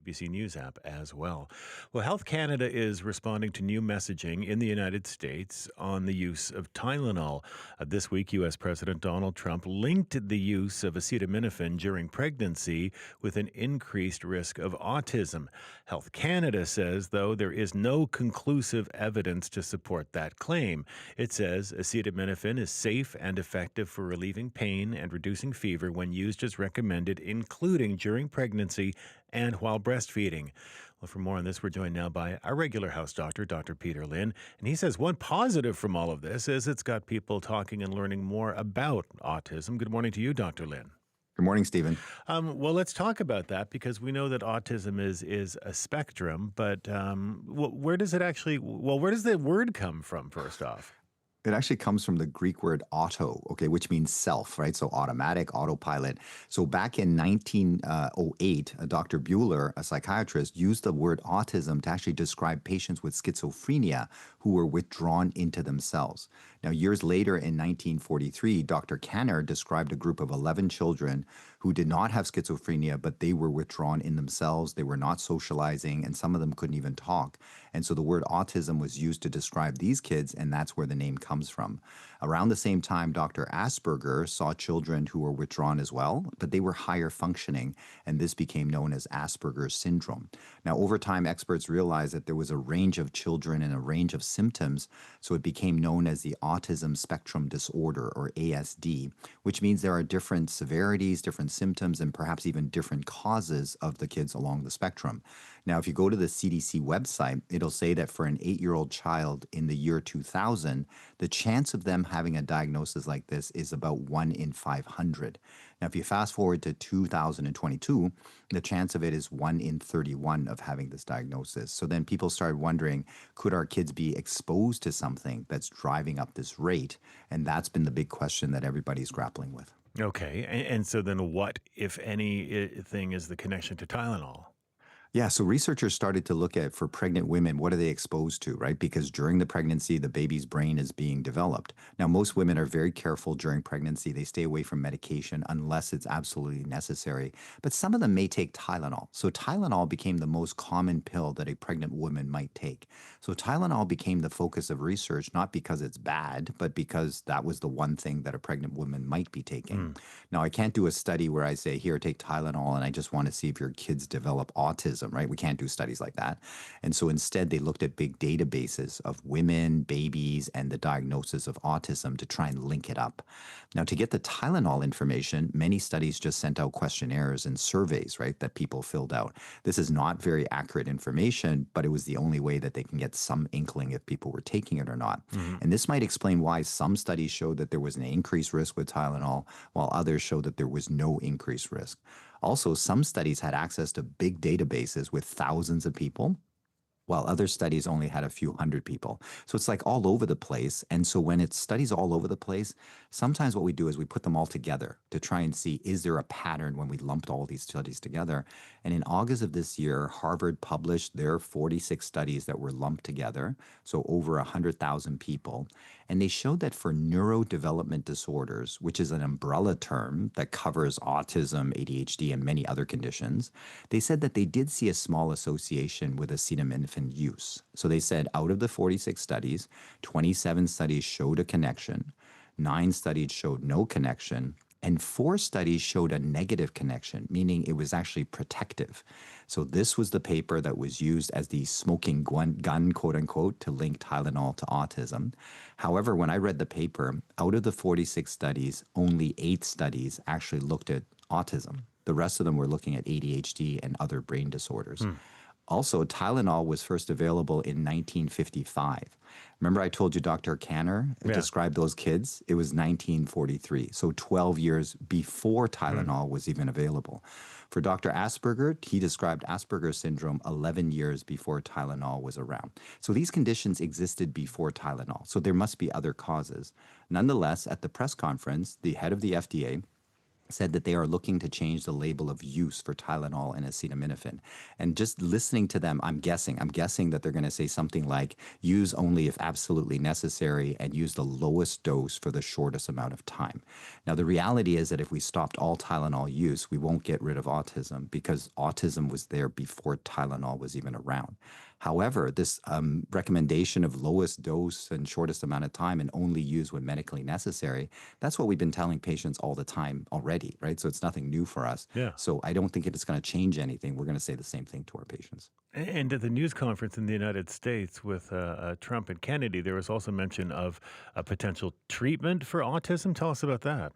CBC News app as well. Well, Health Canada is responding to new messaging in the United States on the use of Tylenol. This week, U.S. President Donald Trump linked the use of acetaminophen during pregnancy with an increased risk of autism. Health Canada says, though, there is no conclusive evidence to support that claim. It says acetaminophen is safe and effective for relieving pain and reducing fever when used as recommended, including during pregnancy and while breastfeeding. Well, for more on this, we're joined now by our regular house doctor, Dr. Peter Lynn. And he says one positive from all of this is it's got people talking and learning more about autism. Good morning to you, Dr. Lynn. Good morning, Stephen. Well, let's talk about that because we know that autism is a spectrum, but where does the word come from, first off? It actually comes from the Greek word auto, okay, which means self, right? So automatic, autopilot. So back in 1908, Dr. Bueller, a psychiatrist, used the word autism to actually describe patients with schizophrenia who were withdrawn into themselves. Now, years later in 1943, Dr. Kanner described a group of 11 children who did not have schizophrenia, but they were withdrawn in themselves. They were not socializing, and some of them couldn't even talk. And so the word autism was used to describe these kids, and that's where the name comes from. Around the same time, Dr. Asperger saw children who were withdrawn as well, but they were higher functioning, and this became known as Asperger's syndrome. Now, over time, experts realized that there was a range of children and a range of symptoms, so it became known as the autism spectrum disorder, or ASD, which means there are different severities, different symptoms, and perhaps even different causes of the kids along the spectrum. Now, if you go to the CDC website, it'll say that for an 8-year-old child in the year 2000, the chance of them having a diagnosis like this is about 1 in 500. Now, if you fast forward to 2022, the chance of it is 1 in 31 of having this diagnosis. So then people started wondering, could our kids be exposed to something that's driving up this rate? And that's been the big question that everybody's grappling with. Okay. And so then what, if anything, is the connection to Tylenol? Yeah, so researchers started to look at, for pregnant women, what are they exposed to, right? Because during the pregnancy, the baby's brain is being developed. Now, most women are very careful during pregnancy. They stay away from medication unless it's absolutely necessary. But some of them may take Tylenol. So Tylenol became the most common pill that a pregnant woman might take. So Tylenol became the focus of research, not because it's bad, but because that was the one thing that a pregnant woman might be taking. Now, I can't do a study where I say, here, take Tylenol, and I just want to see if your kids develop autism. Right? We can't do studies like that. And so instead, they looked at big databases of women, babies, and the diagnosis of autism to try and link it up. Now, to get the Tylenol information, many studies just sent out questionnaires and surveys, right, that people filled out. This is not very accurate information, but it was the only way that they can get some inkling if people were taking it or not. And this might explain why some studies showed that there was an increased risk with Tylenol, while others showed that there was no increased risk. Also, some studies had access to big databases with thousands of people, while other studies only had a few hundred people. So it's like all over the place. And so when it's studies all over the place, sometimes what we do is we put them all together to try and see, is there a pattern when we lumped all these studies together? And in August of this year, Harvard published their 46 studies that were lumped together, so over 100,000 people. And they showed that for neurodevelopment disorders, which is an umbrella term that covers autism, ADHD, and many other conditions, they said that they did see a small association with acetaminophen use. So they said out of the 46 studies, 27 studies showed a connection, 9 studies showed no connection, and 4 studies showed a negative connection, meaning it was actually protective. So this was the paper that was used as the smoking gun, quote unquote, to link Tylenol to autism. However, when I read the paper, out of the 46 studies, only 8 studies actually looked at autism. The rest of them were looking at ADHD and other brain disorders. Also, Tylenol was first available in 1955. Remember I told you Dr. Kanner described those kids? It was 1943, so 12 years before Tylenol was even available. For Dr. Asperger, he described Asperger's syndrome 11 years before Tylenol was around. So these conditions existed before Tylenol, so there must be other causes. Nonetheless, at the press conference, the head of the FDA said that they are looking to change the label of use for Tylenol and acetaminophen. And just listening to them, I'm guessing that they're going to say something like use only if absolutely necessary and use the lowest dose for the shortest amount of time. Now, the reality is that if we stopped all Tylenol use, we won't get rid of autism because autism was there before Tylenol was even around. However, this recommendation of lowest dose and shortest amount of time and only use when medically necessary, that's what we've been telling patients all the time already, right? So it's nothing new for us. Yeah. So I don't think it's going to change anything. We're going to say the same thing to our patients. And at the news conference in the United States with Trump and Kennedy, there was also mention of a potential treatment for autism. Tell us about that.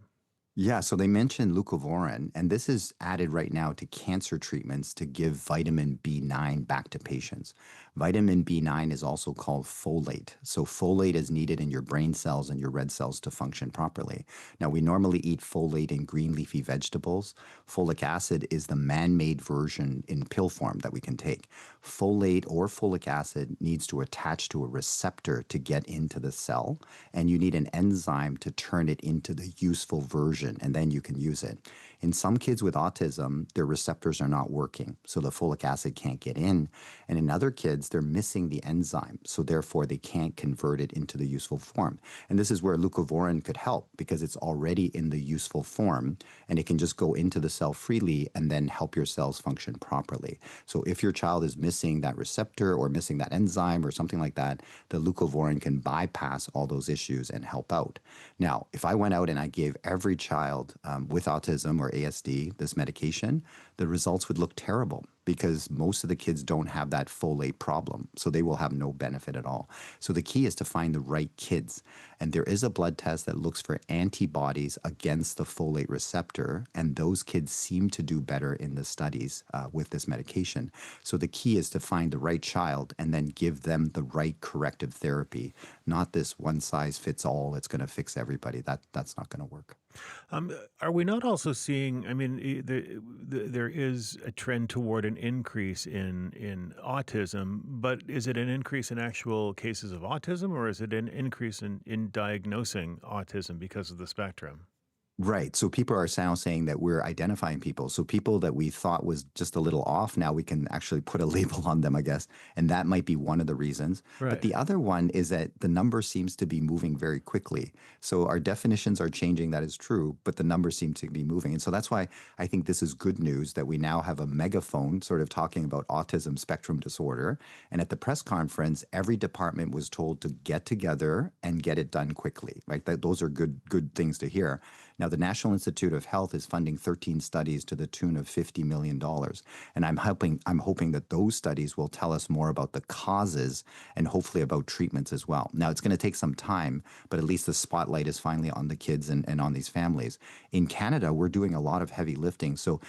Yeah, so they mentioned leucovorin, and this is added right now to cancer treatments to give vitamin B9 back to patients. Vitamin B9 is also called folate. So folate is needed in your brain cells and your red cells to function properly. Now, we normally eat folate in green leafy vegetables. Folic acid is the man-made version in pill form that we can take. Folate or folic acid needs to attach to a receptor to get into the cell, and you need an enzyme to turn it into the useful version, and then you can use it. In some kids with autism, their receptors are not working, so the folic acid can't get in. And in other kids, they're missing the enzyme, so therefore they can't convert it into the useful form. And this is where leucovorin could help because it's already in the useful form, and it can just go into the cell freely and then help your cells function properly. So if your child is missing that receptor or missing that enzyme or something like that, the leucovorin can bypass all those issues and help out. Now, if I went out and I gave every child with autism or ASD this medication, the results would look terrible because most of the kids don't have that folate problem. So they will have no benefit at all. So the key is to find the right kids. And there is a blood test that looks for antibodies against the folate receptor. And those kids seem to do better in the studies with this medication. So the key is to find the right child and then give them the right corrective therapy, not this one size fits all. It's going to fix everybody. That's not going to work. Are we not also seeing? I mean, there is a trend toward an increase in autism, but is it an increase in actual cases of autism, or is it an increase in diagnosing autism because of the spectrum? Right. So people are now saying that we're identifying people. So people that we thought was just a little off, now we can actually put a label on them, I guess. And that might be one of the reasons. But Right. the other one is that the number seems to be moving very quickly. So our definitions are changing, that is true, but the numbers seem to be moving. And so that's why I think this is good news that we now have a megaphone sort of talking about autism spectrum disorder. And at the press conference, every department was told to get together and get it done quickly, right? Those are good things to hear. Now, the National Institute of Health is funding 13 studies to the tune of $50 million. And I'm hoping that those studies will tell us more about the causes and hopefully about treatments as well. Now, it's going to take some time, but at least the spotlight is finally on the kids and on these families. In Canada, we're doing a lot of heavy lifting. So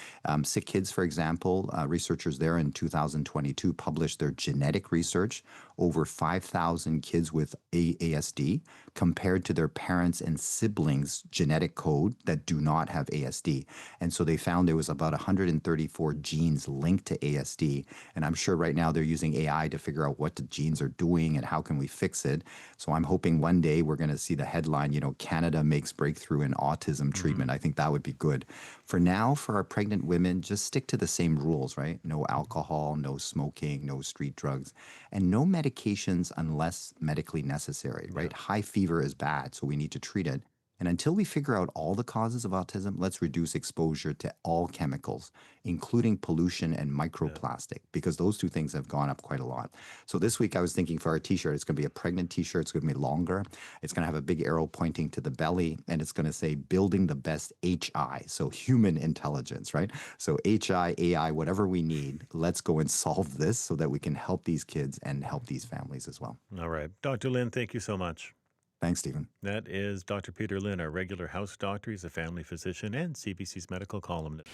Sick Kids, for example, researchers there in 2022 published their genetic research over 5,000 kids with ASD compared to their parents' and siblings' genetic code that do not have ASD. And so they found there was about 134 genes linked to ASD. And I'm sure right now they're using AI to figure out what the genes are doing and how can we fix it. So I'm hoping one day we're going to see the headline, Canada makes breakthrough in autism treatment. I think that would be good. For now, for our pregnant women, just stick to the same rules, right? No alcohol, no smoking, no street drugs, and no medications unless medically necessary, Yeah. right? High fever is bad, so we need to treat it. And until we figure out all the causes of autism, let's reduce exposure to all chemicals, including pollution and Yeah. microplastic, because those two things have gone up quite a lot. So this week I was thinking for our t-shirt, it's going to be a pregnant t-shirt. It's going to be longer. It's going to have a big arrow pointing to the belly, and it's going to say building the best HI, so human intelligence, right? So HI, AI, whatever we need, let's go and solve this so that we can help these kids and help these families as well. All right. Dr. Lynn, thank you so much. Thanks, Stephen. That is Dr. Peter Lynn, our regular house doctor. He's a family physician and CBC's medical columnist.